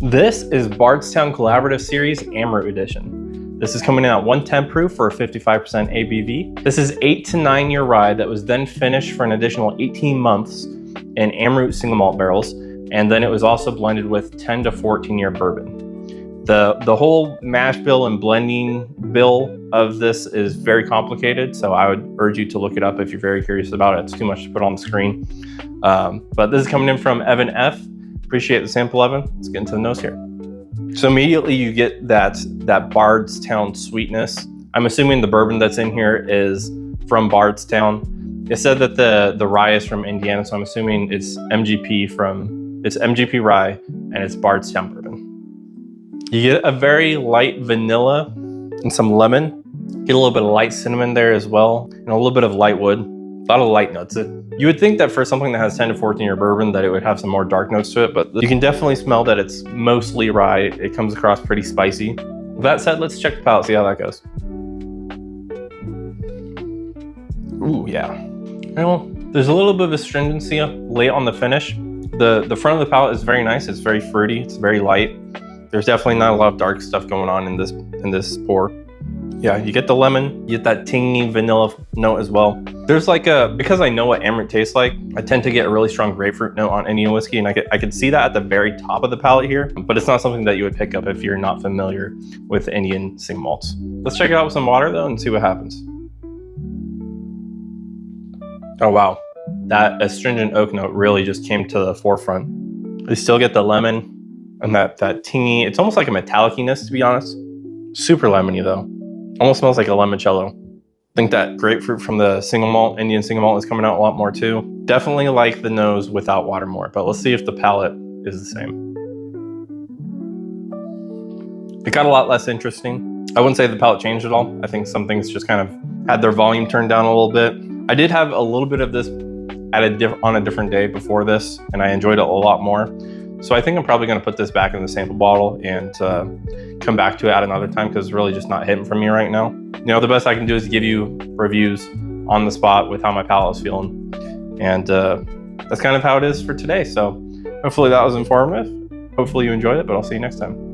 This is Bardstown Collaborative Series Amrut Edition. This is coming in at 110 proof for a 55% ABV. This is 8 to 9 year rye that was then finished for an additional 18 months in Amrut single malt barrels, and then it was also blended with 10 to 14 year bourbon. The whole mash bill and blending bill of this is very complicated, so I would urge you to look it up if you're very curious about it. It's too much to put on the screen. But this is coming in from Evan F. Appreciate the sample, Evan. Let's get into the nose here. So immediately you get that Bardstown sweetness. I'm assuming the bourbon that's in here is from Bardstown. It said that the rye is from Indiana, so I'm assuming it's MGP rye and it's Bardstown bourbon. You get a very light vanilla and some lemon. Get a little bit of light cinnamon there as well, and a little bit of light wood. A lot of light notes. You would think that for something that has 10 to 14 year bourbon that it would have some more dark notes to it, but you can definitely smell that it's mostly rye. It comes across pretty spicy. With that said, let's check the palate, see how that goes. Ooh, yeah. Well, there's a little bit of astringency late on the finish. The front of the palate is very nice. It's very fruity. It's very light. There's definitely not a lot of dark stuff going on in this pour. Yeah, you get the lemon, you get that tangy vanilla note as well. There's because I know what Amrut tastes like, I tend to get a really strong grapefruit note on Indian whiskey, and I could see that at the very top of the palate here, but it's not something that you would pick up if you're not familiar with Indian single malts. Let's check it out with some water though and see what happens. Oh wow, that astringent oak note really just came to the forefront. You still get the lemon and that tangy, it's almost like a metallic-ness, to be honest. Super lemony though. Almost smells like a limoncello. I think that grapefruit from the single malt, Indian single malt, is coming out a lot more too. Definitely like the nose without water more, but let's see if the palate is the same. It got a lot less interesting. I wouldn't say the palate changed at all. I think some things just kind of had their volume turned down a little bit. I did have a little bit of this on a different day before this, and I enjoyed it a lot more. So I think I'm probably going to put this back in the sample bottle and come back to it at another time, because it's really just not hitting for me right now. You know, the best I can do is give you reviews on the spot with how my palate is feeling. And that's kind of how it is for today. So hopefully that was informative. Hopefully you enjoyed it, but I'll see you next time.